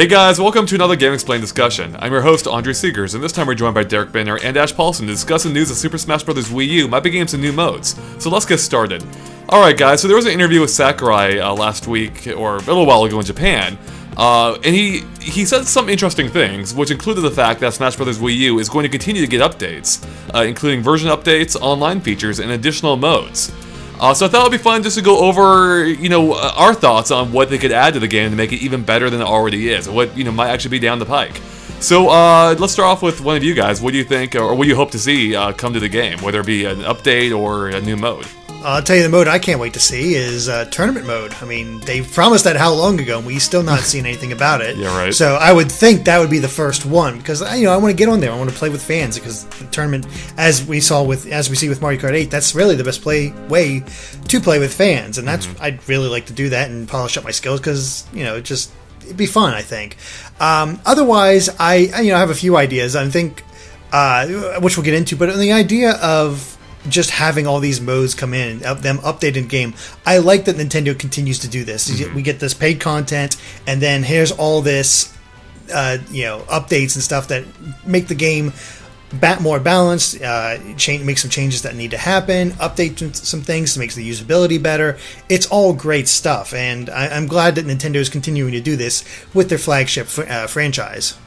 Hey guys, welcome to another GameXplain discussion. I'm your host, Andre Seegers, and this time we're joined by Derek Banner and Ash Paulson to discuss the news of Super Smash Bros Wii U, my big games, and new modes. So let's get started. Alright guys, so there was an interview with Sakurai last week, or a little while ago in Japan, and he said some interesting things, which included the fact that Smash Bros Wii U is going to continue to get updates, including version updates, online features, and additional modes. So I thought it would be fun just to go over, our thoughts on what they could add to the game to make it even better than it already is, and what, might actually be down the pike. So, let's start off with one of you guys. What do you think, or what do you hope to see come to the game, whether it be an update or a new mode? I'll tell you the mode I can't wait to see is tournament mode. I mean, they promised that how long ago, and we still not seen anything about it. Yeah, right. So I would think that would be the first one, because I want to get on there. I want to play with fans, because the tournament, as we see with Mario Kart 8, that's really the best way to play with fans, and that's I'd really like to do that and polish up my skills, because it'd be fun, I think. Otherwise, I have a few ideas. I think which we'll get into, but the idea of just having all these modes come in, them updated in game. I like that Nintendo continues to do this. We get this paid content, and then here's all this, updates and stuff that make the game more balanced, make some changes that need to happen, update some things to make the usability better. It's all great stuff, and I'm glad that Nintendo is continuing to do this with their flagship franchise.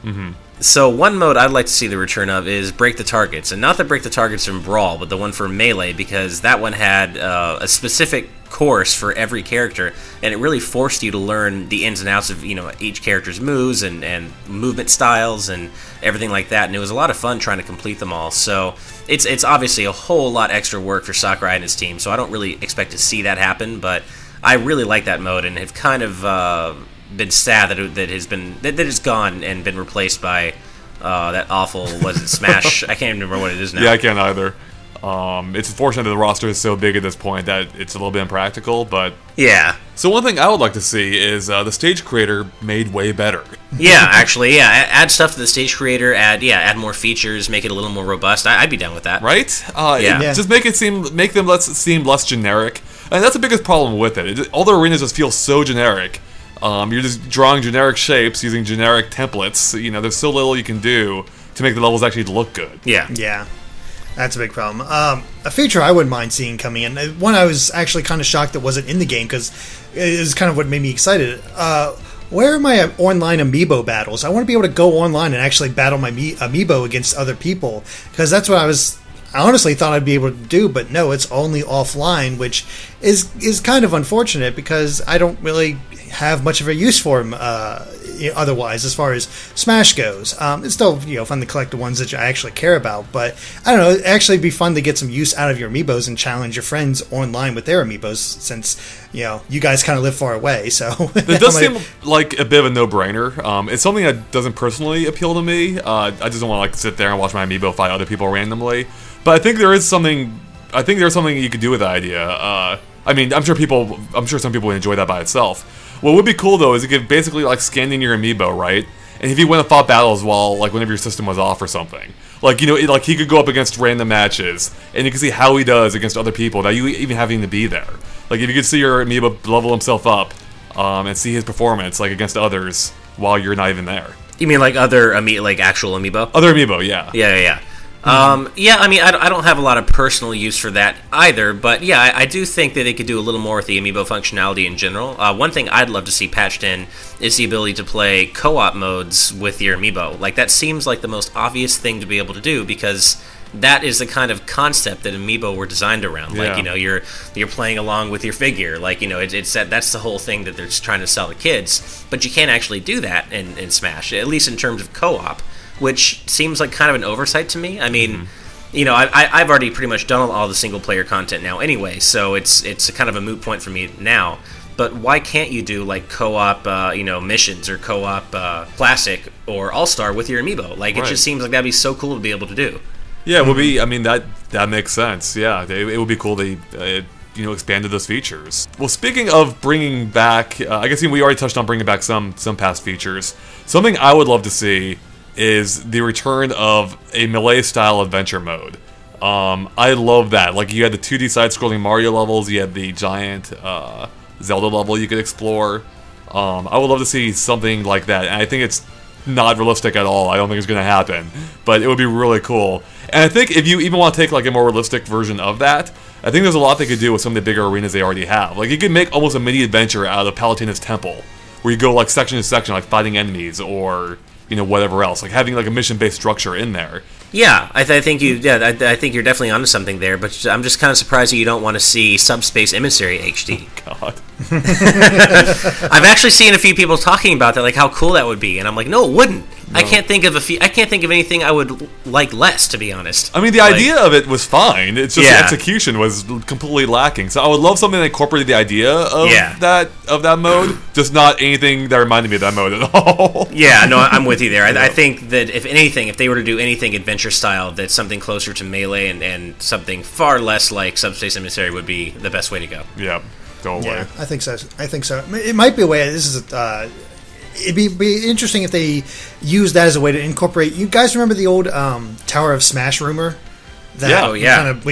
So one mode I'd like to see the return of is Break the Targets, and not the Break the Targets from Brawl, but the one for Melee, because that one had a specific course for every character, and it really forced you to learn the ins and outs of each character's moves and movement styles and everything like that, and it was a lot of fun trying to complete them all. So it's obviously a whole lot extra work for Sakurai and his team, so I don't really expect to see that happen, but I really like that mode and have kind of been sad that it's gone and been replaced by that awful Smash. I can't even remember what it is now. Yeah, I can't either. It's unfortunate that the roster is so big at this point that it's a little bit impractical, but yeah. So one thing I would like to see is the stage creator made way better. Yeah, actually, yeah. Add stuff to the stage creator. Add more features. Make it a little more robust. I'd be down with that. Right? Just make them seem less generic, and that's the biggest problem with it. All the arenas just feel so generic. You're just drawing generic shapes using generic templates. There's so little you can do to make the levels actually look good. Yeah. That's a big problem. A feature I wouldn't mind seeing coming in, one I was actually kind of shocked that wasn't in the game, because it is kind of what made me excited. Where are my online amiibo battles? I want to be able to go online and actually battle my amiibo against other people, because that's what I honestly thought I'd be able to do, but no, it's only offline, which is kind of unfortunate, because I don't really have much of a use for them otherwise, as far as Smash goes. It's still fun to collect the ones that I actually care about, but I don't know, it'd actually be fun to get some use out of your amiibos and challenge your friends online with their amiibos, since you guys kind of live far away. So it does seem like a bit of a no-brainer. It's something that doesn't personally appeal to me. I just don't want to sit there and watch my amiibo fight other people randomly. But I think there's something you could do with that idea. I'm sure some people would enjoy that by itself. What would be cool though is you could basically scan in your amiibo, right? And if you went and fought battles while whenever your system was off or something, he could go up against random matches, and you can see how he does against other people without you even having to be there. If you could see your amiibo level himself up, and see his performance against others while you're not even there. You mean other actual amiibo? Other amiibo, yeah. Yeah. I don't have a lot of personal use for that either, but yeah, I do think that they could do a little more with the amiibo functionality in general. One thing I'd love to see patched in is the ability to play co-op modes with your amiibo. That seems like the most obvious thing to be able to do, because that is the kind of concept that amiibo were designed around. Yeah. You're playing along with your figure. That's the whole thing that they're trying to sell to kids, but you can't actually do that in Smash, at least in terms of co-op, which seems like kind of an oversight to me. I mean, I've already pretty much done all the single-player content now anyway, so it's kind of a moot point for me now. But why can't you do co-op, missions, or co-op classic or all-star with your amiibo? It just seems like that'd be so cool to be able to do. Yeah, it would be. That makes sense. Yeah, it would be cool to expanded those features. Well, speaking of bringing back, I guess we already touched on bringing back some past features. Something I would love to see is the return of a melee-style adventure mode. I love that. You had the 2D side-scrolling Mario levels, you had the giant Zelda level you could explore. I would love to see something like that, and I think it's not realistic at all. I don't think it's going to happen, but it would be really cool. And I think if you even want to take like a more realistic version of that, I think there's a lot they could do with some of the bigger arenas they already have. Like, you could make almost a mini adventure out of Palutena's Temple, where you go like section to section, like fighting enemies or, you know, whatever else, like having like a mission-based structure in there. Yeah, I think you're definitely onto something there, but I'm just kind of surprised that you don't want to see Subspace Emissary HD. Oh, God. I've actually seen a few people talking about that, like how cool that would be, and I'm like, no, it wouldn't. No. I can't think of anything I would like less, to be honest. I mean, the idea of it was fine. It's just the execution was completely lacking. So I would love something that incorporated the idea of that mode, just not anything that reminded me of that mode at all. Yeah, no, I'm with you there. I think that if they were to do anything adventure style, that's something closer to Melee and something far less like Subspace Emissary would be the best way to go. Yeah, totally. Yeah, I think so. It might be a way. This is it'd be interesting if they use that as a way to incorporate. You guys remember the old Tower of Smash rumor? We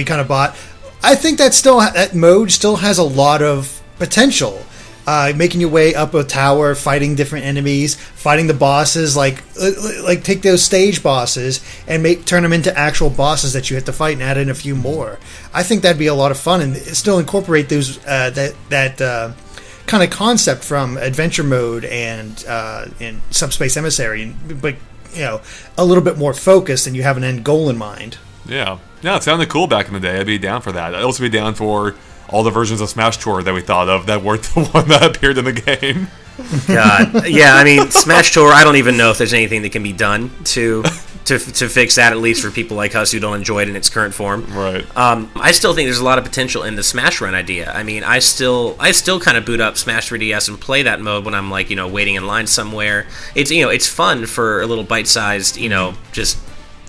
kind of bought. I think that mode still has a lot of potential. Making your way up a tower, fighting different enemies, fighting the bosses, like take those stage bosses and turn them into actual bosses that you have to fight, and add in a few more. I think that'd be a lot of fun, and still incorporate those that kind of concept from adventure mode and Subspace Emissary, but a little bit more focused, and you have an end goal in mind. Yeah, it sounded cool back in the day. I'd be down for that. I'd also be down for all the versions of Smash Tour that we thought of that weren't the one that appeared in the game. God, yeah, I mean, Smash Tour, I don't even know if there's anything that can be done to fix that, at least for people like us who don't enjoy it in its current form. Right. I still think there's a lot of potential in the Smash Run idea. I mean, I still kind of boot up Smash 3DS and play that mode when I'm like, waiting in line somewhere. It's fun for a little bite-sized, just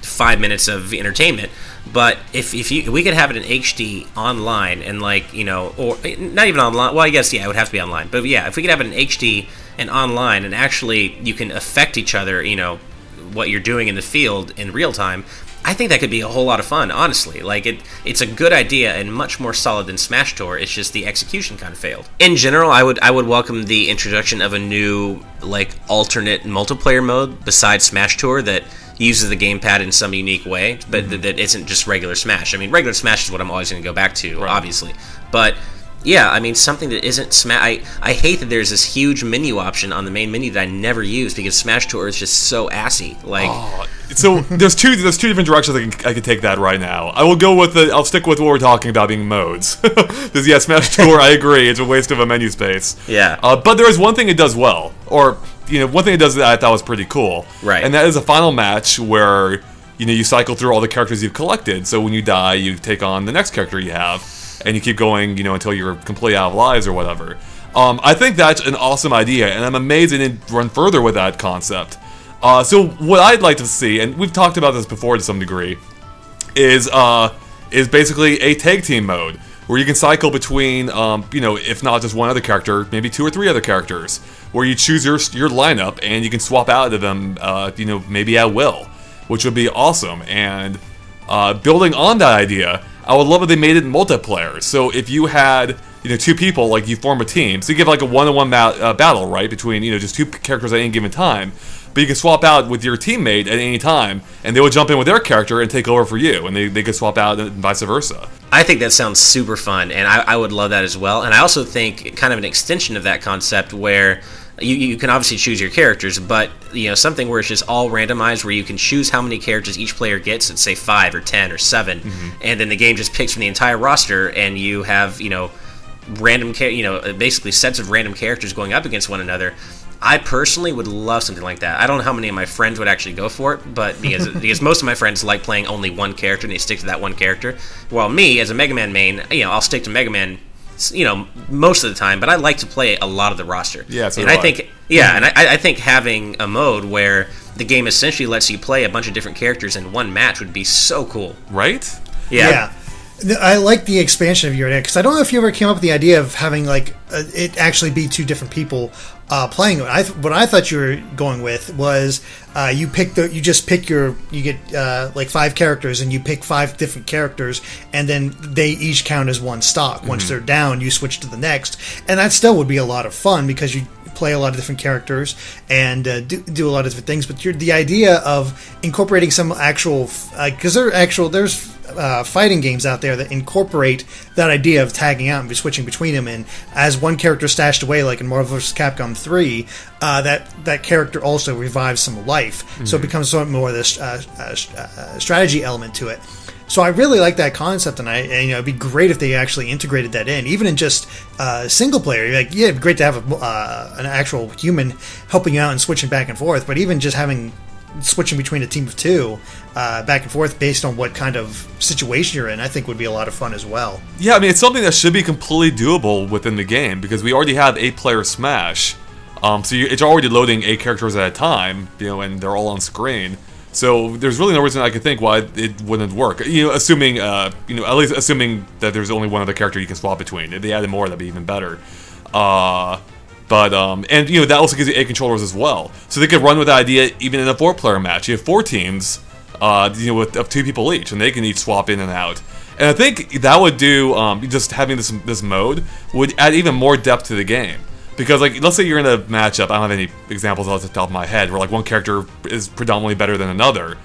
5 minutes of entertainment. But if we could have it in HD online and or not even online, well, I guess it would have to be online. But yeah, if we could have it in HD and online, and actually you can affect each other, what you're doing in the field in real time, I think that could be a whole lot of fun. Honestly, it's a good idea and much more solid than Smash Tour. It's just the execution kind of failed. In general, I would welcome the introduction of a new alternate multiplayer mode besides Smash Tour that uses the gamepad in some unique way, but that isn't just regular Smash. I mean, regular Smash is what I'm always going to go back to, obviously. But yeah, I mean, something that isn't Smash. I hate that there's this huge menu option on the main menu that I never use, because Smash Tour is just so assy. So there's two different directions I could take that right now. I'll stick with what we're talking about being modes. Because yeah, Smash Tour, I agree, it's a waste of a menu space. Yeah. But there is one thing it does well, or one thing it does that I thought was pretty cool. Right. And that is a final match where you cycle through all the characters you've collected. So when you die, you take on the next character you have, and you keep going, until you're completely out of lives or whatever. I think that's an awesome idea, and I'm amazed they didn't run further with that concept. So what I'd like to see, and we've talked about this before to some degree, is basically a tag team mode where you can cycle between, if not just one other character, maybe 2 or 3 other characters, where you choose your lineup and you can swap out of them, maybe at will, which would be awesome. And building on that idea, I would love if they made it multiplayer. So if you had 2 people, you form a team, so you give a one-on-one battle, right, between just 2 characters at any given time. But you can swap out with your teammate at any time, and they will jump in with their character and take over for you, and they could swap out and vice versa. I think that sounds super fun, and I would love that as well. And I also think kind of an extension of that concept where you can obviously choose your characters, but something where it's just all randomized, where you can choose how many characters each player gets, let's say 5 or 10 or 7, and then the game just picks from the entire roster, and you have random basically sets of random characters going up against one another. I personally would love something like that. I don't know how many of my friends would actually go for it, but because most of my friends like playing only one character and they stick to that one character, while me as a Mega Man main, I'll stick to Mega Man, most of the time, but I like to play a lot of the roster. Yeah, so and I think I think having a mode where the game essentially lets you play a bunch of different characters in one match would be so cool. Right? Yeah. I like the expansion of your idea, because I don't know if you ever came up with the idea of having it actually be 2 different people playing it. What I thought you were going with was you get 5 characters, and you pick 5 different characters, and then they each count as one stock. Once they're down, you switch to the next, and that still would be a lot of fun, because play a lot of different characters and do a lot of different things. But the idea of incorporating some actual, because there's fighting games out there that incorporate that idea of tagging out and be switching between them, and as one character stashed away, like in Marvel vs. Capcom 3, that character also revives some life, so it becomes somewhat more of this strategy element to it. So I really like that concept, and it'd be great if they actually integrated that in, even in just single player. Like, yeah, it'd be great to have an actual human helping you out and switching back and forth, but even just switching between a team of two back and forth based on what kind of situation you're in, I think would be a lot of fun as well. Yeah, I mean, it's something that should be completely doable within the game, because we already have 8-player Smash, so it's already loading 8 characters at a time, and they're all on screen. So there's really no reason I could think why it wouldn't work. Assuming, at least assuming that there's only one other character you can swap between. If they added more, that'd be even better. And that also gives you 8 controllers as well. So they could run with that idea even in a 4-player match. You have 4 teams, of 2 people each, and they can each swap in and out. And I think that would do, just having this mode would add even more depth to the game. Because, like, let's say you're in a matchup, I don't have any examples off the top of my head, where, like, one character is predominantly better than another.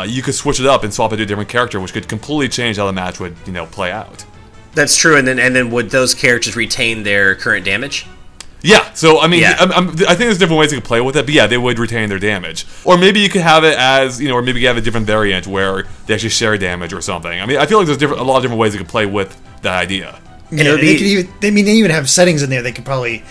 You could switch it up and swap it to a different character, which could completely change how the match would, play out. That's true, and then would those characters retain their current damage? Yeah, so, I mean, yeah. I think there's different ways you could play with it, but yeah, they would retain their damage. Or maybe you could have it as, or maybe you have a different variant where they actually share damage or something. I mean, I feel like there's a lot of different ways you could play with that idea. Yeah, they even have settings in there. They could probably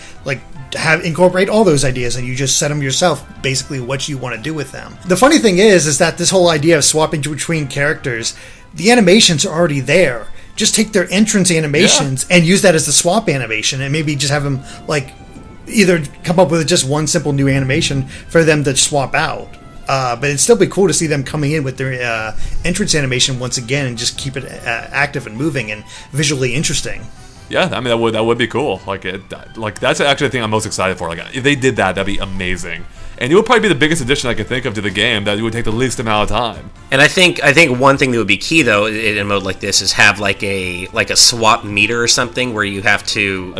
incorporate all those ideas, and you just set them yourself, basically what you want to do with them. The funny thing is that this whole idea of swapping between characters, the animations are already there. Just take their entrance animations and use that as the swap animation, and maybe just have them either come up with just one simple new animation for them to swap out. But it'd still be cool to see them coming in with their entrance animation once again, and just keep it active and moving and visually interesting. Yeah, I mean that would be cool. That's actually the thing I'm most excited for. Like, if they did that, that'd be amazing. And it would probably be the biggest addition I could think of to the game that it would take the least amount of time. And I think one thing that would be key though in a mode like this is have like a swap meter or something where you have to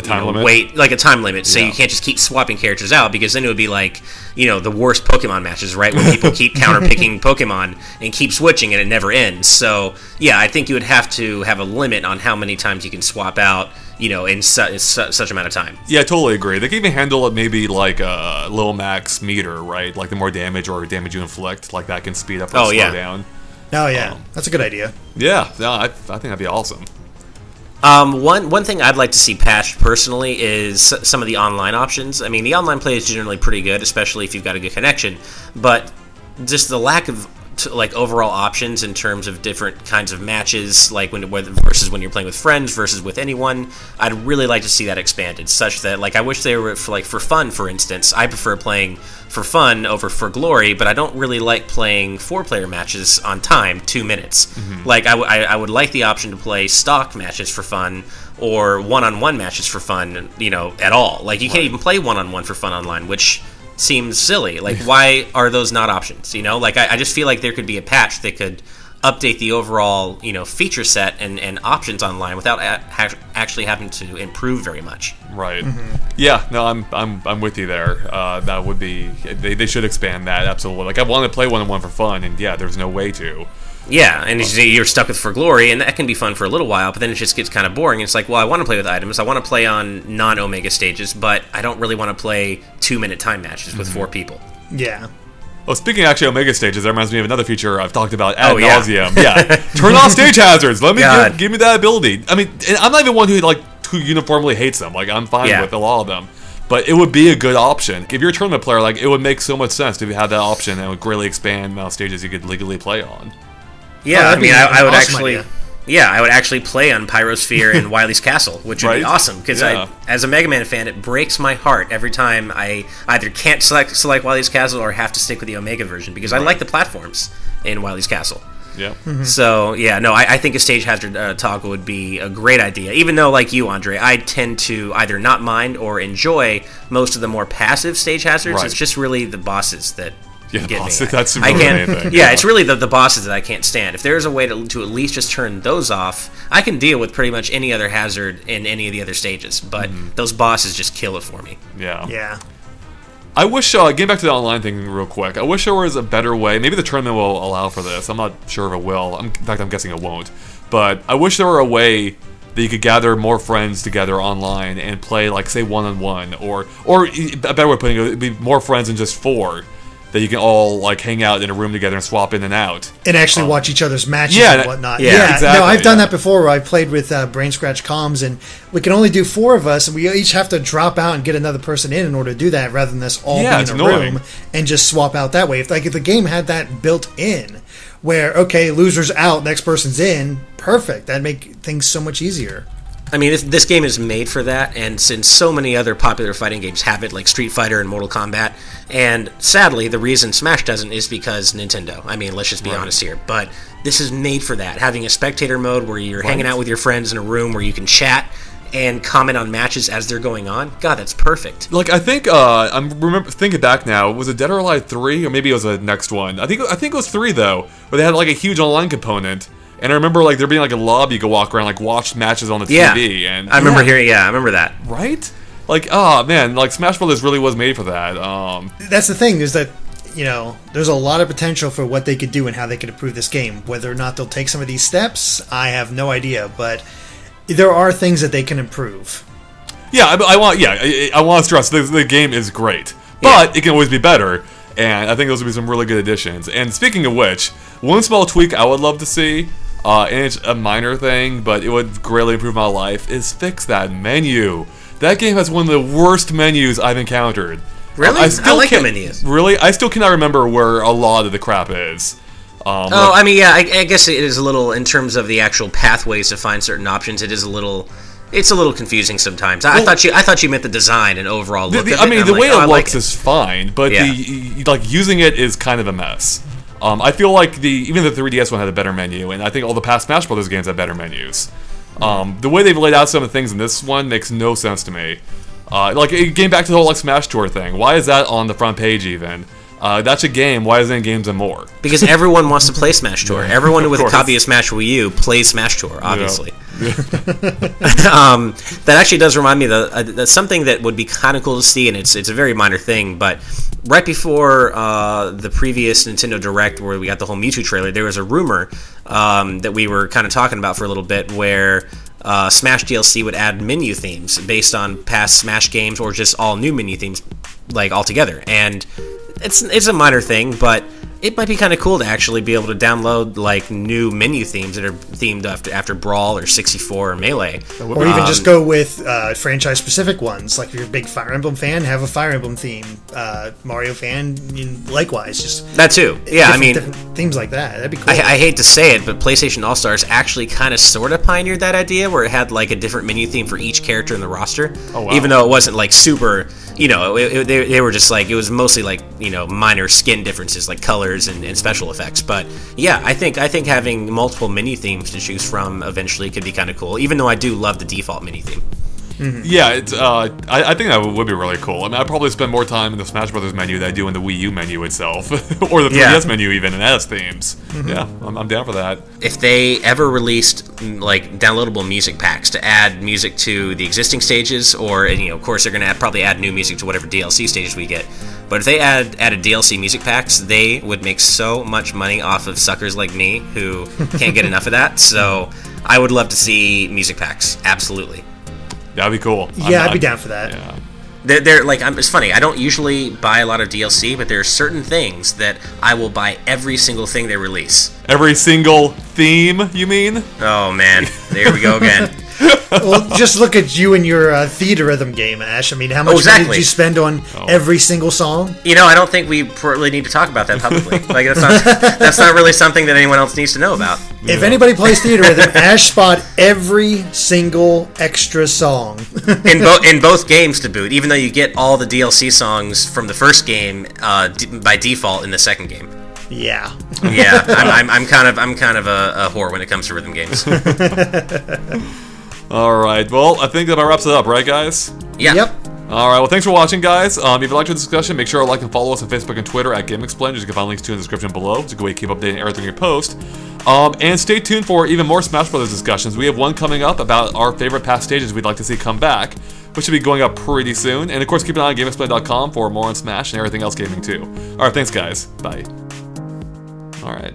wait, like a time limit, so you can't just keep swapping characters out, because then it would be like the worst Pokemon matches, right? Where people keep counter-picking Pokemon and keep switching and it never ends. So yeah, I think you would have to have a limit on how many times you can swap out, in such amount of time. Yeah, I totally agree. They can even handle it maybe like a little max meter, right? Like the more damage or damage you inflict, like that can speed up or slow down. Oh yeah, that's a good idea. Yeah, no, I think that'd be awesome. One thing I'd like to see patched personally is some of the online options. I mean, the online play is generally pretty good, especially if you've got a good connection, but just the lack of overall options in terms of different kinds of matches, versus when you're playing with friends versus with anyone, I'd really like to see that expanded, such that I wish they were for fun. For instance, I prefer playing for fun over for glory, but I don't really like playing 4-player matches on time, 2 minutes. Mm-hmm. I would like the option to play stock matches for fun, or one-on-one matches for fun, at all. You can't even play one-on-one for fun online, which seems silly. Why are those not options? I just feel like there could be a patch that could update the overall, feature set and options online without actually having to improve very much. Right. Mm-hmm. Yeah. No, I'm with you there. That would be. They should expand that, absolutely. I want to play one-on-one for fun, and yeah, there's no way to. Yeah, and you're stuck with For Glory, and that can be fun for a little while, but then it just gets kind of boring. It's like, well, I want to play with items, I want to play on non-Omega stages, but I don't really want to play 2-minute time matches with 4 people. Yeah. Well, speaking of actually Omega stages, that reminds me of another feature I've talked about ad nauseum. Yeah. Turn off stage hazards. Let me give me that ability. I mean, and I'm not even one who uniformly hates them. I'm fine with a lot of them. But it would be a good option. If you're a tournament player, it would make so much sense to have that option, and it would greatly expand the amount of stages you could legally play on. Yeah, I mean, I would actually... Idea. Yeah, I would actually play on Pyrosphere and Wily's Castle, which would be awesome, because as a Mega Man fan, it breaks my heart every time I either can't select Wily's Castle or have to stick with the Omega version, because I like the platforms in Wily's Castle. Yeah. Mm-hmm. So, yeah, no, I think a stage hazard toggle would be a great idea, even though, like you, Andre, I tend to either not mind or enjoy most of the more passive stage hazards. It's just really the bosses that get me. That's I really can't. anything. Yeah, it's really the bosses that I can't stand. If there's a way to at least just turn those off, I can deal with pretty much any other hazard in any of the other stages. But those bosses just kill it for me. Yeah. Yeah. I wish, getting back to the online thing real quick, I wish there was a better way. Maybe the tournament will allow for this. I'm not sure if it will. In fact, I'm guessing it won't. But I wish there were a way that you could gather more friends together online and play, like, say, one-on-one. Or a better way of putting it would be more friends than just 4. That you can all, like, hang out in a room together and swap in and out. And actually watch each other's matches yeah, and whatnot. yeah, exactly, No, I've done that before where I played with Brain Scratch Comms, and we can only do 4 of us, and we each have to drop out and get another person in order to do that, rather than us all be it's in a annoying. room and just swap out that way. If the game had that built in, where, okay, loser's out, next person's in, perfect. That'd make things so much easier. I mean, this game is made for that, and since so many other popular fighting games have it, like Street Fighter and Mortal Kombat, and sadly, the reason Smash doesn't is because Nintendo. I mean, let's just be honest here. But this is made for that. Having a spectator mode where you're hanging out with your friends in a room where you can chat and comment on matches as they're going on. God, that's perfect. Like, I think, I'm thinking back now, was it Dead or Alive 3? Or maybe it was the next one. I think it was 3, though, where they had, like, a huge online component. And I remember, like, there being, like, a lobby you could walk around, like, watch matches on the TV. And I remember hearing, I remember that. Right? Like, oh, man, like, Smash Bros. Really was made for that. That's the thing, is that, there's a lot of potential for what they could do and how they could improve this game. Whether or not they'll take some of these steps, I have no idea, but there are things that they can improve. Yeah, I want to stress, the game is great. But it can always be better, and I think those would be some really good additions. And speaking of which, one small tweak I would love to see, and it's a minor thing, but it would greatly improve my life, is fix that menu. That game has one of the worst menus I've encountered. Really? I like the menus. Really? I still cannot remember where a lot of the crap is. I mean, yeah, I guess it is a little, in terms of the actual pathways to find certain options, it's a little confusing sometimes. I thought you meant the design and overall look of it. I mean, the way it like looks is fine, but using it is kind of a mess. I feel like even the 3DS one had a better menu, and I think all the past Smash Bros. Games have better menus. The way they've laid out some of the things in this one makes no sense to me. Like, getting back to the whole like Smash Tour thing, why is that on the front page even? That's a game. Why isn't it Games and More? Because everyone wants to play Smash Tour. Everyone with a copy of Smash Wii U plays Smash Tour, obviously. Yeah. That actually does remind me that's something that would be kind of cool to see, and it's a very minor thing, but right before the previous Nintendo Direct, where we got the whole Mewtwo trailer, there was a rumor that we were kind of talking about for a little bit, where Smash DLC would add menu themes based on past Smash games, or just all new menu themes, like altogether. And it's a minor thing, but it might be kind of cool to actually be able to download like new menu themes that are themed after Brawl or 64 or Melee, or even just go with franchise specific ones. Like if you're a big Fire Emblem fan, have a Fire Emblem theme. Mario fan, likewise, just that too. Yeah, different themes like that. That'd be cool. I hate to say it, but PlayStation All Stars actually kind of sort of pioneered that idea, where it had like a different menu theme for each character in the roster. Oh, wow. Even though it wasn't like super, they were just like, it was mostly like minor skin differences, like colors and special effects. But yeah, I think having multiple menu themes to choose from eventually could be kind of cool, even though I do love the default menu theme. Mm-hmm. Yeah, it's. I think that would be really cool. I mean, I'd probably spend more time in the Smash Bros. Menu than I do in the Wii U menu itself, or the 3DS menu even, and as themes. Mm-hmm. Yeah, I'm down for that. If they ever released like downloadable music packs to add music to the existing stages, or of course they're going to probably add new music to whatever DLC stages we get. But if they added DLC music packs, they would make so much money off of suckers like me who can't get enough of that. So I would love to see music packs. Absolutely. That'd be cool. I'd be down for that. Yeah. They're like, it's funny, I don't usually buy a lot of DLC, but there are certain things that I will buy every single thing they release. Every single theme, you mean? Oh man, there we go again. Well, just look at you and your theater rhythm game, Ash. I mean, how much money did you spend on every single song? I don't think we really need to talk about that publicly. Like, that's not really something that anyone else needs to know about. If anybody plays theater rhythm, Ash spot every single extra song in both games to boot. Even though you get all the DLC songs from the first game by default in the second game. Yeah. Yeah, I'm kind of a whore when it comes to rhythm games. All right. Well, I think that about wraps it up, right, guys? Yeah. Yep. Alright, well thanks for watching, guys. If you liked the discussion, make sure to like and follow us on Facebook and Twitter at GameXplain, which you can find links to in the description below. It's a good way to keep updating everything we post. And stay tuned for even more Smash Bros. Discussions. We have one coming up about our favorite past stages we'd like to see come back, which should be going up pretty soon. And of course, keep an eye on GameXplain.com for more on Smash and everything else gaming too. Alright, thanks guys. Bye. Alright.